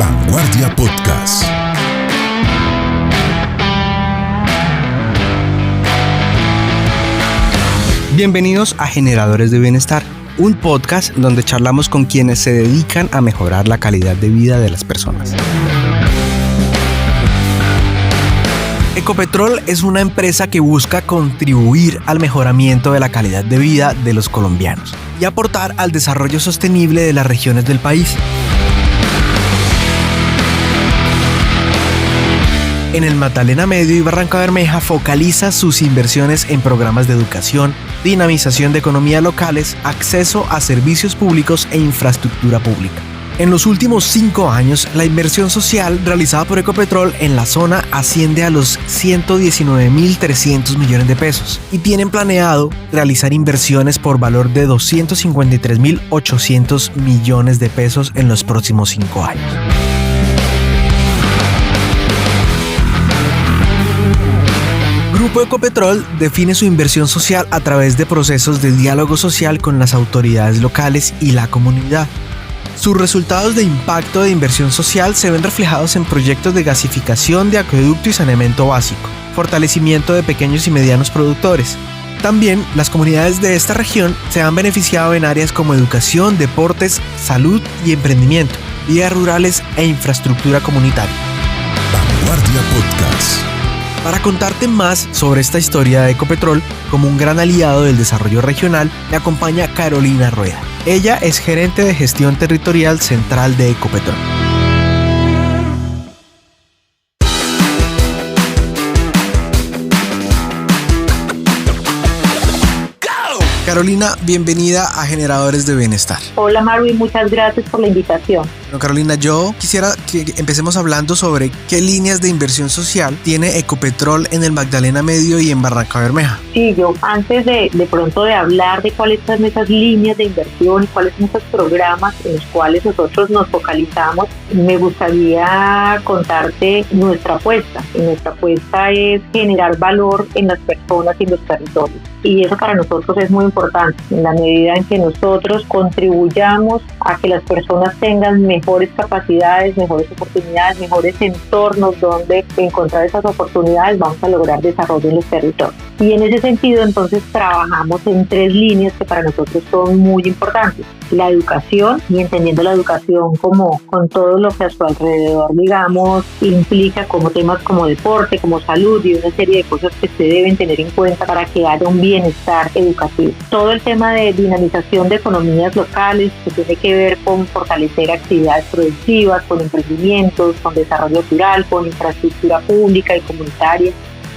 Vanguardia Podcast. Bienvenidos a Generadores de Bienestar, un podcast donde charlamos con quienes se dedican a mejorar la calidad de vida de las personas. Ecopetrol es una empresa que busca contribuir al mejoramiento de la calidad de vida de los colombianos y aportar al desarrollo sostenible de las regiones del país. En el Magdalena Medio y Barrancabermeja focaliza sus inversiones en programas de educación, dinamización de economías locales, acceso a servicios públicos e infraestructura pública. En los últimos 5 años, la inversión social realizada por Ecopetrol en la zona asciende a los 119.300 millones de pesos y tienen planeado realizar inversiones por valor de 253.800 millones de pesos en los próximos 5 años. Grupo Ecopetrol define su inversión social a través de procesos de diálogo social con las autoridades locales y la comunidad. Sus resultados de impacto de inversión social se ven reflejados en proyectos de gasificación de acueducto y saneamiento básico, fortalecimiento de pequeños y medianos productores. También las comunidades de esta región se han beneficiado en áreas como educación, deportes, salud y emprendimiento, vías rurales e infraestructura comunitaria. Vanguardia Podcast. Para contarte más sobre esta historia de Ecopetrol, como un gran aliado del desarrollo regional, me acompaña Carolina Rueda. Ella es gerente de gestión territorial central de Ecopetrol. Carolina, bienvenida a Generadores de Bienestar. Hola Maru y muchas gracias por la invitación. Bueno, Carolina, yo quisiera que empecemos hablando sobre qué líneas de inversión social tiene Ecopetrol en el Magdalena Medio y en Barrancabermeja. Sí, yo antes de pronto de hablar de cuáles son esas líneas de inversión y cuáles son esos programas en los cuales nosotros nos focalizamos, me gustaría contarte nuestra apuesta. Y nuestra apuesta es generar valor en las personas y en los territorios. Y eso para nosotros es muy importante, en la medida en que nosotros contribuyamos a que las personas tengan mejores capacidades, mejores oportunidades, mejores entornos donde encontrar esas oportunidades, vamos a lograr desarrollo en los territorios. Y en ese sentido, entonces, trabajamos en 3 líneas que para nosotros son muy importantes. La educación, y entendiendo la educación como con todo lo que a su alrededor, digamos, implica como temas como deporte, como salud y una serie de cosas que se deben tener en cuenta para que haya un bienestar educativo. Todo el tema de dinamización de economías locales que tiene que ver con fortalecer actividades productivas, con emprendimientos, con desarrollo rural, con infraestructura pública y comunitaria.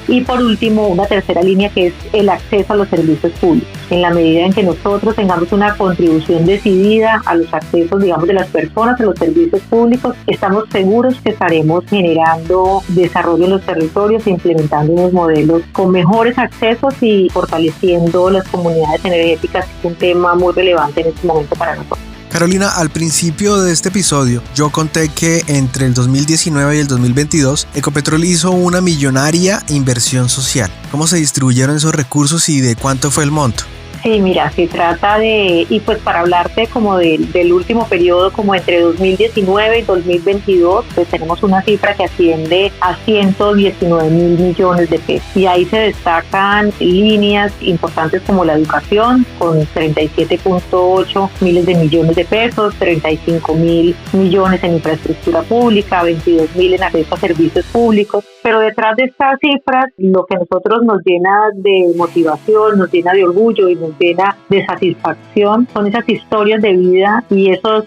Y por último, una tercera línea que es el acceso a los servicios públicos. En la medida en que nosotros tengamos una contribución decidida a los accesos, digamos, de las personas a los servicios públicos, estamos seguros que estaremos generando desarrollo en los territorios e implementando unos modelos con mejores accesos y fortaleciendo las comunidades energéticas, que es un tema muy relevante en este momento para nosotros. Carolina, al principio de este episodio yo conté que entre el 2019 y el 2022 Ecopetrol hizo una millonaria inversión social. ¿Cómo se distribuyeron esos recursos y de cuánto fue el monto? Sí, mira, se trata de, y pues para hablarte como del último periodo, como entre 2019 y 2022, pues tenemos una cifra que asciende a 119.000 millones de pesos. Y ahí se destacan líneas importantes como la educación, con 37.8 miles de millones de pesos, 35.000 millones en infraestructura pública, 22.000 en acceso a servicios públicos. Pero detrás de estas cifras, lo que a nosotros nos llena de motivación, nos llena de orgullo y nos llena de satisfacción son esas historias de vida y esas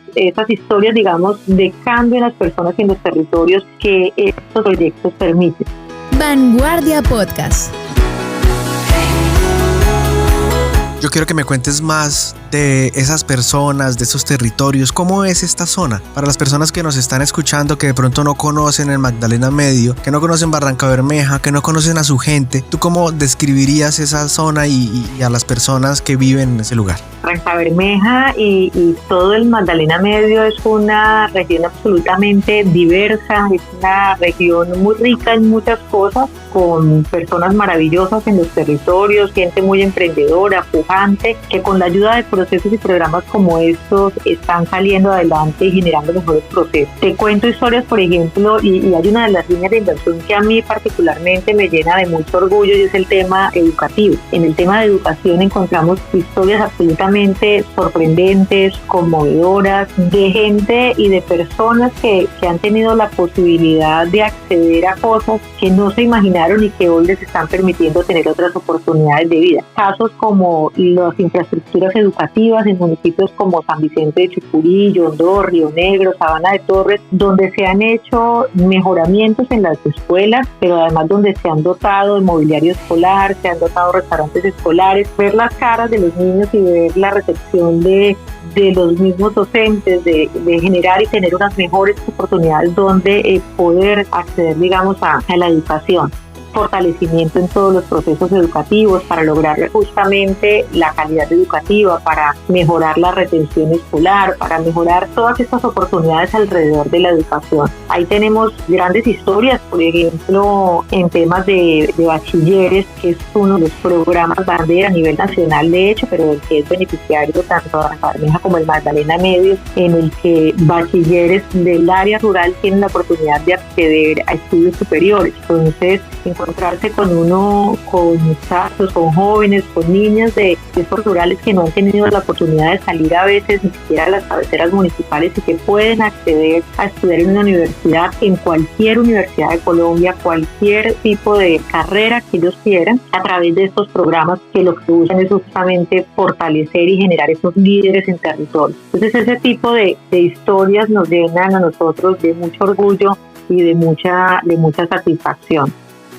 historias, digamos, de cambio en las personas y en los territorios que estos proyectos permiten. Vanguardia Podcast. Yo quiero que me cuentes más de esas personas, de esos territorios. ¿Cómo es esta zona? Para las personas que nos están escuchando, que de pronto no conocen el Magdalena Medio, que no conocen Barrancabermeja, que no conocen a su gente, ¿tú cómo describirías esa zona y a las personas que viven en ese lugar? Barrancabermeja y todo el Magdalena Medio es una región absolutamente diversa, es una región muy rica en muchas cosas, con personas maravillosas en los territorios, gente muy emprendedora, interesante, que con la ayuda de procesos y programas como estos están saliendo adelante y generando mejores procesos. Te cuento historias, por ejemplo, y hay una de las líneas de inversión que a mí particularmente me llena de mucho orgullo, y es el tema educativo. En el tema de educación encontramos historias absolutamente sorprendentes, conmovedoras, de gente y de personas que han tenido la posibilidad de acceder a cosas que no se imaginaron y que hoy les están permitiendo tener otras oportunidades de vida. Casos como las infraestructuras educativas en municipios como San Vicente de Chucurí, Yondó, Río Negro, Sabana de Torres, donde se han hecho mejoramientos en las escuelas, pero además donde se han dotado de mobiliario escolar, se han dotado restaurantes escolares, ver las caras de los niños y ver la recepción de los mismos docentes, de generar y tener unas mejores oportunidades donde poder acceder, digamos, a la educación. Fortalecimiento en todos los procesos educativos para lograr justamente la calidad educativa, para mejorar la retención escolar, para mejorar todas estas oportunidades alrededor de la educación. Ahí tenemos grandes historias, por ejemplo, en temas de bachilleres, que es uno de los programas bandera a nivel nacional, de hecho, pero el que es beneficiario tanto de la Bermeja como el Magdalena Medio, en el que bachilleres del área rural tienen la oportunidad de acceder a estudios superiores. Entonces, encontrarse con muchachos, con jóvenes, con niñas de esos rurales que no han tenido la oportunidad de salir a veces ni siquiera a las cabeceras municipales y que pueden acceder a estudiar en una universidad, en cualquier universidad de Colombia, cualquier tipo de carrera que ellos quieran, a través de estos programas que lo que buscan es justamente fortalecer y generar esos líderes en territorio. Entonces ese tipo de historias nos llenan a nosotros de mucho orgullo y de mucha satisfacción.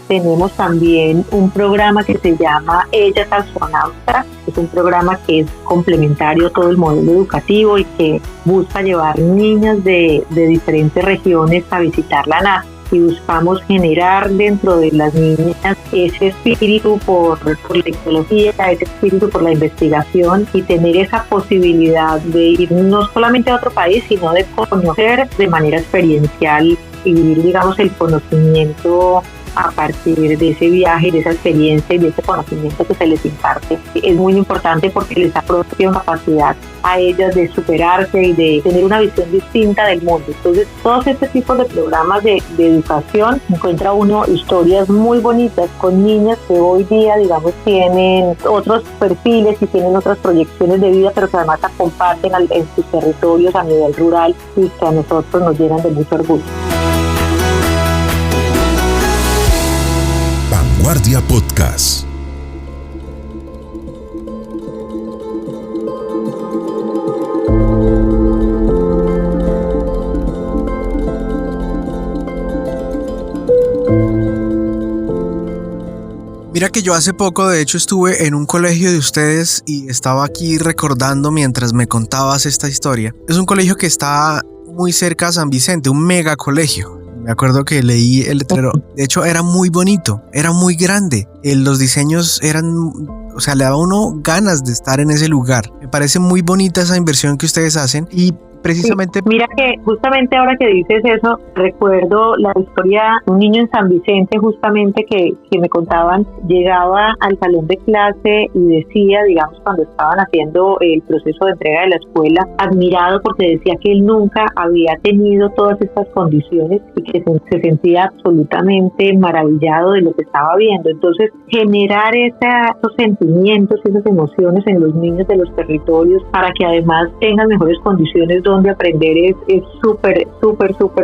Tenemos también un programa que se llama Ellas Astronautas, es un programa que es complementario a todo el modelo educativo y que busca llevar niñas de diferentes regiones a visitar la NASA. Y buscamos generar dentro de las niñas ese espíritu por la tecnología, ese espíritu por la investigación y tener esa posibilidad de ir no solamente a otro país, sino de conocer de manera experiencial y vivir, digamos, el conocimiento a partir de ese viaje, de esa experiencia y de ese conocimiento que se les imparte. Es muy importante porque les aporta una capacidad a ellas de superarse y de tener una visión distinta del mundo. Entonces, todos estos tipos de programas de educación, encuentra uno historias muy bonitas con niñas que hoy día, digamos, tienen otros perfiles y tienen otras proyecciones de vida, pero que además la comparten en sus territorios a nivel rural y que a nosotros nos llenan de mucho orgullo. Vanguardia Podcast. Mira que yo hace poco, de hecho, estuve en un colegio de ustedes y estaba aquí recordando mientras me contabas esta historia. Es un colegio que está muy cerca a San Vicente, un mega colegio. Me acuerdo que leí el letrero. De hecho, era muy bonito, era muy grande. Los diseños eran, o sea, le daba a uno ganas de estar en ese lugar. Me parece muy bonita esa inversión que ustedes hacen y precisamente... Sí, mira que justamente ahora que dices eso, recuerdo la historia de un niño en San Vicente justamente que me contaban, llegaba al salón de clase y decía, digamos, cuando estaban haciendo el proceso de entrega de la escuela, admirado porque decía que él nunca había tenido todas estas condiciones y que se sentía absolutamente maravillado de lo que estaba viendo. Entonces, generar esos sentimientos, esas emociones en los niños de los territorios para que además tengan mejores condiciones donde aprender es súper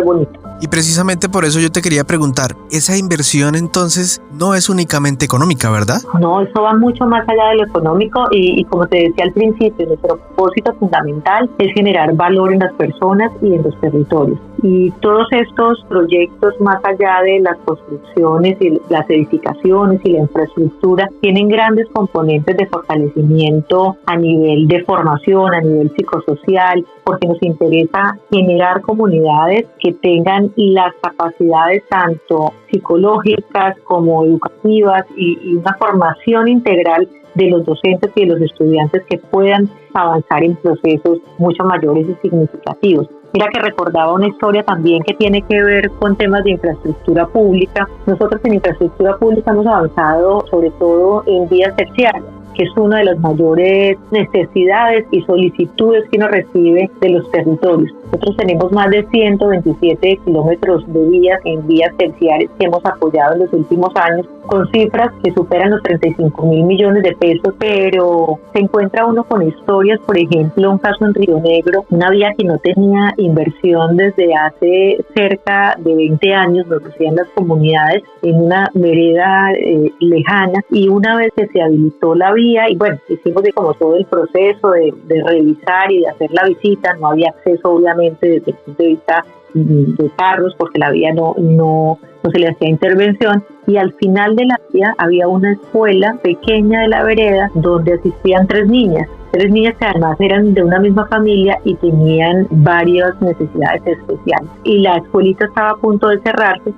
bonito. Y precisamente por eso yo te quería preguntar, esa inversión entonces no es únicamente económica, ¿verdad? No, eso va mucho más allá de lo económico y como te decía al principio, nuestro propósito fundamental es generar valor en las personas y en los territorios. Y todos estos proyectos, más allá de las construcciones y las edificaciones y la infraestructura, tienen grandes componentes de fortalecimiento a nivel de formación, a nivel psicosocial, porque nos interesa generar comunidades que tengan las capacidades tanto psicológicas como educativas y una formación integral de los docentes y de los estudiantes que puedan avanzar en procesos mucho mayores y significativos. Mira que recordaba una historia también que tiene que ver con temas de infraestructura pública. Nosotros en infraestructura pública hemos avanzado sobre todo en vías terciarias. que es una de las mayores necesidades y solicitudes que uno recibe de los territorios. Nosotros tenemos más de 127 kilómetros de vías en vías terciarias que hemos apoyado en los últimos años, con cifras que superan los 35.000 millones de pesos, pero se encuentra uno con historias, por ejemplo, un caso en Río Negro, una vía que no tenía inversión desde hace cerca de 20 años, nos decían las comunidades, en una vereda lejana, y una vez que se habilitó la vía, y bueno, hicimos como todo el proceso de revisar y de hacer la visita, no había acceso obviamente desde el punto de vista de carros, porque la vía no se le hacía intervención, y al final de la vía había una escuela pequeña de la vereda donde asistían 3 niñas que además eran de una misma familia y tenían varias necesidades especiales, y la escuelita estaba a punto de cerrarse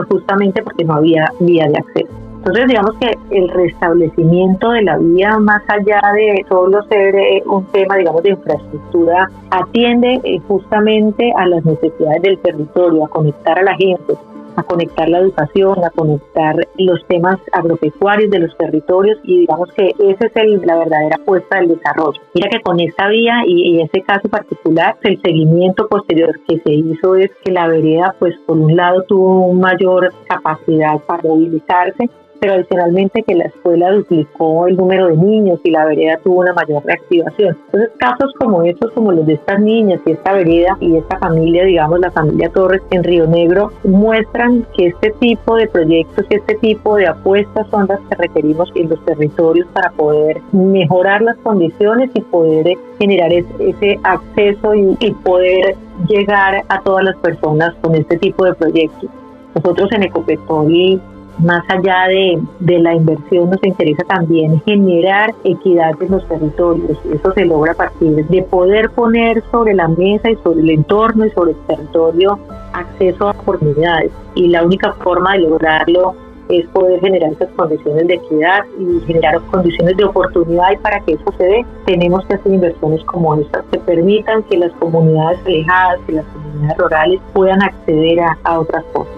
justamente porque no había vía de acceso. Entonces, digamos que el restablecimiento de la vía, más allá de solo ser un tema, digamos, de infraestructura, atiende justamente a las necesidades del territorio, a conectar a la gente, a conectar la educación, a conectar los temas agropecuarios de los territorios, y digamos que esa es la verdadera apuesta del desarrollo. Mira que con esta vía y ese caso particular, el seguimiento posterior que se hizo es que la vereda, pues por un lado tuvo mayor capacidad para movilizarse, pero adicionalmente que la escuela duplicó el número de niños y la vereda tuvo una mayor reactivación. Entonces, casos como estos, como los de estas niñas y esta vereda y esta familia, digamos la familia Torres en Río Negro, muestran que este tipo de proyectos y este tipo de apuestas son las que requerimos en los territorios para poder mejorar las condiciones y poder generar ese acceso y poder llegar a todas las personas con este tipo de proyectos. Nosotros en Ecopetrol, más allá de la inversión, nos interesa también generar equidad en los territorios. Eso se logra a partir de poder poner sobre la mesa y sobre el entorno y sobre el territorio acceso a oportunidades. Y la única forma de lograrlo es poder generar esas condiciones de equidad y generar condiciones de oportunidad, y para que eso se dé tenemos que hacer inversiones como estas que permitan que las comunidades alejadas, que las comunidades rurales puedan acceder a otras cosas.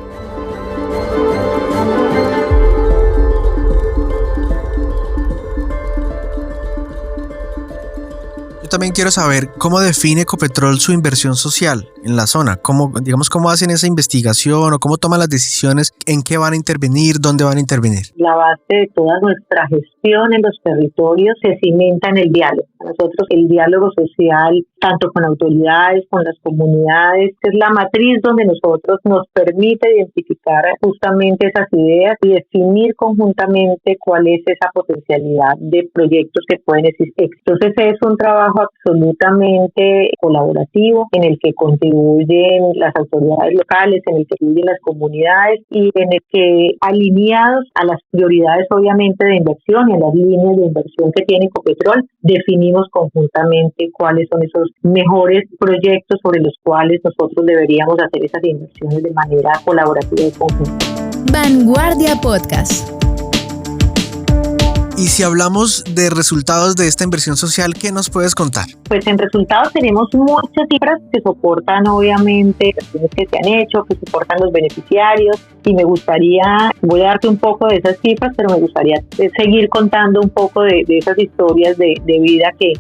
También quiero saber cómo define Ecopetrol su inversión social en la zona, cómo hacen esa investigación o cómo toman las decisiones, en qué van a intervenir, dónde van a intervenir. La base de toda nuestra gestión en los territorios se cimenta en el diálogo. Para nosotros el diálogo social, tanto con autoridades, con las comunidades, es la matriz donde nosotros nos permite identificar justamente esas ideas y definir conjuntamente cuál es esa potencialidad de proyectos que pueden existir. Entonces es un trabajo absolutamente colaborativo en el que contribuyen las autoridades locales, en el que contribuyen las comunidades y en el que, alineados a las prioridades obviamente de inversión y a las líneas de inversión que tiene Ecopetrol, definimos conjuntamente cuáles son esos mejores proyectos sobre los cuales nosotros deberíamos hacer esas inversiones de manera colaborativa y conjunta. Vanguardia Podcast. Y si hablamos de resultados de esta inversión social, ¿qué nos puedes contar? Pues en resultados tenemos muchas cifras que soportan obviamente las acciones que se han hecho, que soportan los beneficiarios, y voy a darte un poco de esas cifras, pero me gustaría seguir contando un poco de esas historias de vida que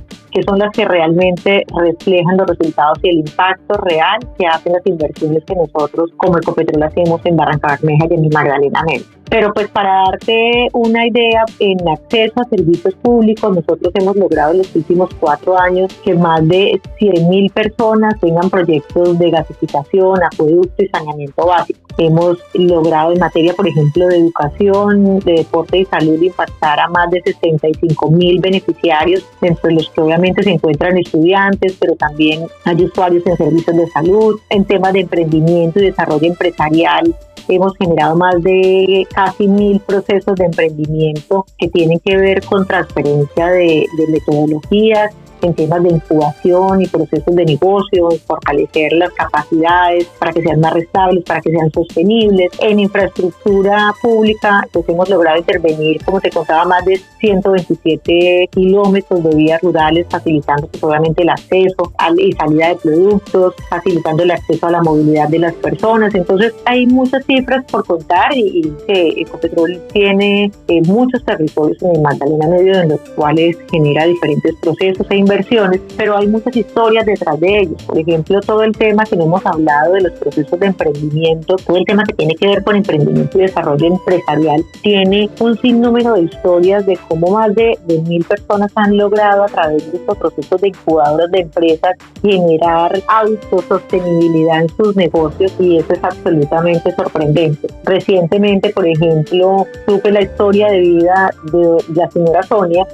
son las que realmente reflejan los resultados y el impacto real que hacen las inversiones que nosotros como Ecopetrol hacemos en Barranca Bermeja y en Magdalena Medio. Pero pues para darte una idea, en acceso a servicios públicos, nosotros hemos logrado en los últimos 4 años que más de 100.000 personas tengan proyectos de gasificación, acueducto y saneamiento básico. Hemos logrado en materia, por ejemplo, de educación, de deporte y salud, impactar a más de 65.000 beneficiarios, entre los que obviamente se encuentran estudiantes, pero también hay usuarios en servicios de salud. En temas de emprendimiento y desarrollo empresarial, hemos generado más de casi 1.000 procesos de emprendimiento que tienen que ver con transferencia de metodologías en temas de incubación y procesos de negocio, en fortalecer las capacidades para que sean más rentables, para que sean sostenibles. En infraestructura pública, pues hemos logrado intervenir, como te contaba, más de 127 kilómetros de vías rurales, facilitando pues, obviamente el acceso y salida de productos, facilitando el acceso a la movilidad de las personas. Entonces hay muchas cifras por contar y que Ecopetrol tiene muchos territorios en el Magdalena Medio en los cuales genera diferentes procesos e inversiones, pero hay muchas historias detrás de ellos. Por ejemplo, todo el tema que no hemos hablado de los procesos de emprendimiento, todo el tema que tiene que ver con emprendimiento y desarrollo empresarial, tiene un sinnúmero de historias de cómo más de 1.000 personas han logrado a través de estos procesos de incubadoras de empresas generar autosostenibilidad en sus negocios, y eso es absolutamente sorprendente. Recientemente, por ejemplo, supe la historia de vida de la señora Sonia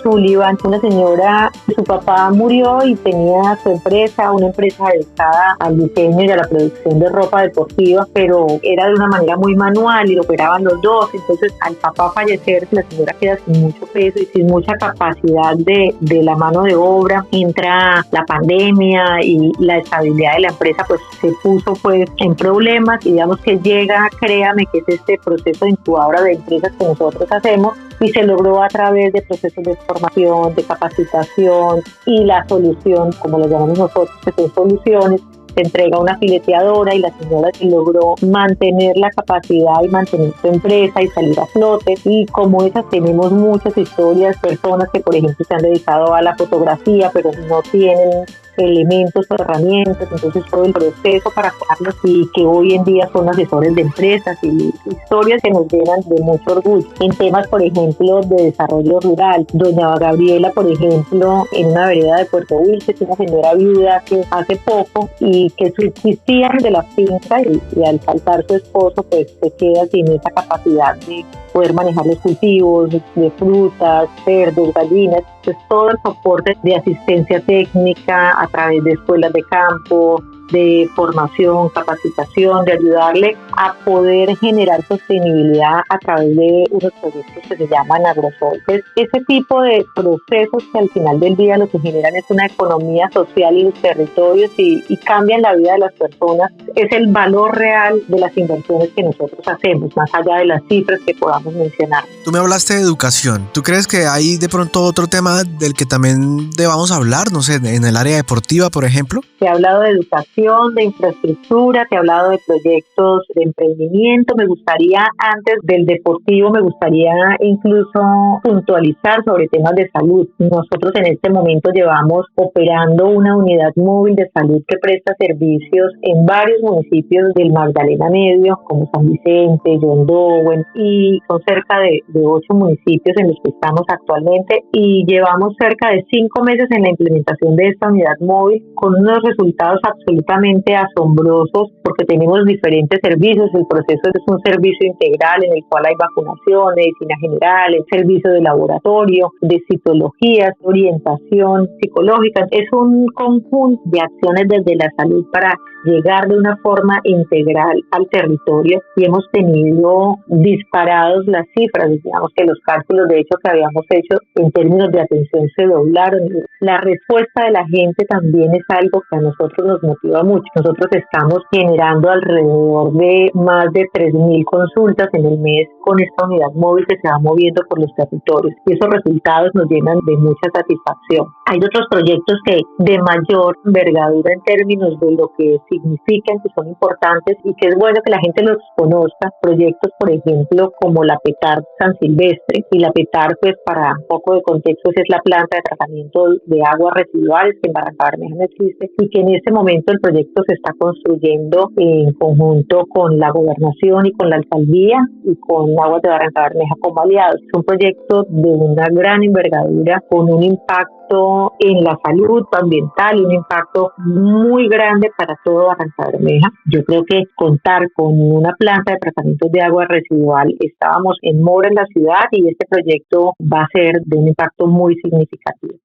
Sullivan, una señora, su papá murió y tenía su empresa, una empresa dedicada al diseño y a la producción de ropa deportiva, pero era de una manera muy manual y lo operaban los dos. Entonces, al papá fallecer, la señora queda sin mucho peso y sin mucha capacidad de la mano de obra. Entra la pandemia y la estabilidad de la empresa pues se puso pues en problemas, y digamos que llega, créame, que es este proceso de incubadora de empresas que nosotros hacemos, y se logró a través de procesos de formación, de capacitación y la solución, como lo llamamos nosotros, que son soluciones. Se entrega una fileteadora y la señora logró mantener la capacidad y mantener su empresa y salir a flote. Y como esas tenemos muchas historias, personas que por ejemplo se han dedicado a la fotografía pero no tienen elementos o herramientas, entonces todo el proceso para acabarlos, y que hoy en día son asesores de empresas, y historias que nos llenan de mucho orgullo. En temas, por ejemplo, de desarrollo rural, doña Gabriela, por ejemplo, en una vereda de Puerto Wilches, una señora viuda que hace poco y que subsistía de la finca, y al faltar su esposo pues se queda sin esa capacidad de poder manejar los cultivos de frutas, cerdos, gallinas. Pues todo el soporte de asistencia técnica a través de escuelas de campo, de formación, capacitación, de ayudarle a poder generar sostenibilidad a través de unos proyectos que se llaman agrosol. Ese tipo de procesos que al final del día lo que generan es una economía social y los territorios y cambian la vida de las personas. Es el valor real de las inversiones que nosotros hacemos, más allá de las cifras que podamos mencionar. Tú me hablaste de educación. ¿Tú crees que hay de pronto otro tema del que también debamos hablar? No sé, en el área deportiva, por ejemplo. Te he hablado de educación, de infraestructura, te he hablado de proyectos de emprendimiento. Me gustaría, antes del deportivo, me gustaría incluso puntualizar sobre temas de salud. Nosotros en este momento llevamos operando una unidad móvil de salud que presta servicios en varios municipios del Magdalena Medio, como San Vicente, Yondowen, y son cerca de 8 municipios en los que estamos actualmente, y llevamos cerca de 5 meses en la implementación de esta unidad móvil con unos resultados absolutamente asombrosos, porque tenemos diferentes servicios. El proceso es un servicio integral en el cual hay vacunación, medicina general, el servicio de laboratorio, de citologías, orientación psicológica. Es un conjunto de acciones desde la salud para llegar de una forma integral al territorio, y hemos tenido disparados las cifras. Digamos que los cálculos de hecho que habíamos hecho en términos de atención se doblaron. La respuesta de la gente también es algo que a nosotros nos motiva mucho. Nosotros estamos generando alrededor de más de 3.000 consultas en el mes con esta unidad móvil que se va moviendo por los territorios, y esos resultados nos llenan de mucha satisfacción. Hay otros proyectos que de mayor envergadura en términos de lo que significan, que son importantes y que es bueno que la gente los conozca. Proyectos, por ejemplo, como la PETAR San Silvestre, y la PETAR, pues para un poco de contexto, es la planta de tratamiento de aguas residuales que en Barrancabermeja no existe, y que en este momento el proyecto se está construyendo en conjunto con la gobernación y con la alcaldía y con Aguas de Barrancabermeja como aliados. Es un proyecto de una gran envergadura con un impacto en la salud ambiental y un impacto muy grande para todo Barrancabermeja. Yo creo que contar con una planta de tratamiento de agua residual, estábamos en mora en la ciudad, y este proyecto va a ser de un impacto muy significativo.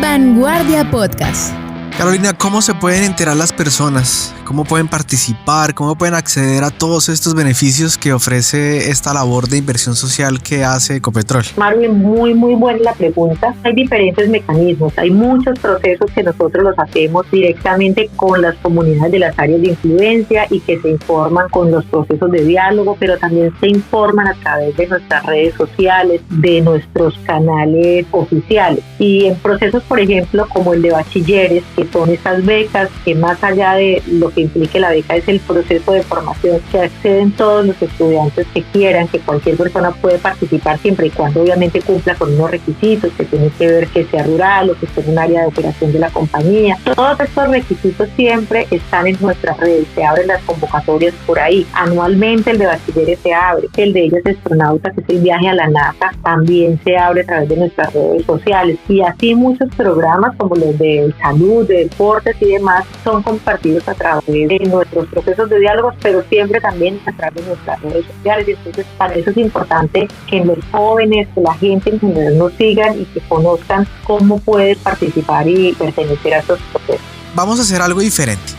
Vanguardia Podcast. Carolina, ¿cómo se pueden enterar las personas? ¿Cómo pueden participar? ¿Cómo pueden acceder a todos estos beneficios que ofrece esta labor de inversión social que hace Ecopetrol? Marvin, muy buena la pregunta. Hay diferentes mecanismos, hay muchos procesos que nosotros los hacemos directamente con las comunidades de las áreas de influencia y que se informan con los procesos de diálogo, pero también se informan a través de nuestras redes sociales, de nuestros canales oficiales. Y en procesos, por ejemplo, como el de bachilleres, que son estas becas, que más allá de lo que implique la beca es el proceso de formación que acceden todos los estudiantes que quieran, que cualquier persona puede participar siempre y cuando obviamente cumpla con unos requisitos que tienen que ver que sea rural o que esté en un área de operación de la compañía. Todos estos requisitos siempre están en nuestras redes, se abren las convocatorias por ahí. Anualmente el de bachilleres se abre, el de ellos astronauta, que es el viaje a la NASA, también se abre a través de nuestras redes sociales, y así muchos programas como los de salud, de deportes y demás son compartidos a través de nuestros procesos de diálogos, pero siempre también a través de nuestras redes sociales. Y entonces para eso es importante que los jóvenes, que la gente en general nos sigan y que conozcan cómo pueden participar y pertenecer a estos procesos. Vamos a hacer algo diferente.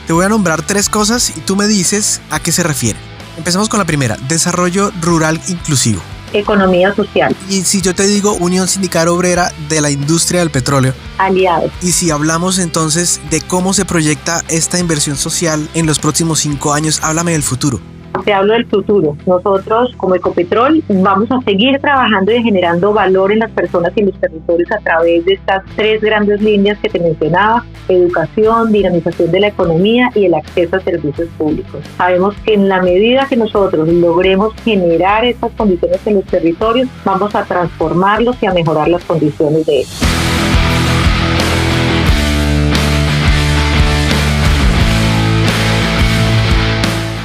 Te voy a nombrar 3 cosas y tú me dices a qué se refiere. Empecemos con la primera: desarrollo rural inclusivo. Economía social. Y si yo te digo Unión Sindical Obrera de la Industria del Petróleo. Aliados. Y si hablamos entonces de cómo se proyecta esta inversión social en los próximos 5 años, háblame del futuro. Te hablo del futuro. Nosotros, como Ecopetrol, vamos a seguir trabajando y generando valor en las personas y en los territorios a través de estas 3 grandes líneas que te mencionaba: educación, dinamización de la economía y el acceso a servicios públicos. Sabemos que en la medida que nosotros logremos generar estas condiciones en los territorios, vamos a transformarlos y a mejorar las condiciones de ellos.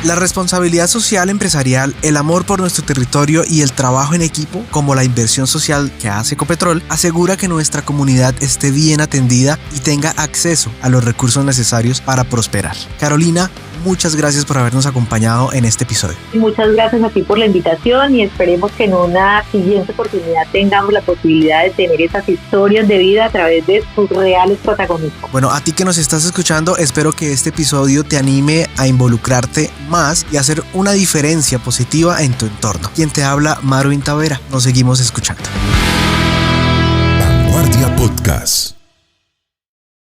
La responsabilidad social empresarial, el amor por nuestro territorio y el trabajo en equipo, como la inversión social que hace Ecopetrol, asegura que nuestra comunidad esté bien atendida y tenga acceso a los recursos necesarios para prosperar. Carolina, muchas gracias por habernos acompañado en este episodio. Muchas gracias a ti por la invitación y esperemos que en una siguiente oportunidad tengamos la posibilidad de tener esas historias de vida a través de sus reales protagonistas. Bueno, a ti que nos estás escuchando, espero que este episodio te anime a involucrarte más y hacer una diferencia positiva en tu entorno. Quien te habla, Marvin Tavera. Nos seguimos escuchando. Vanguardia Podcast.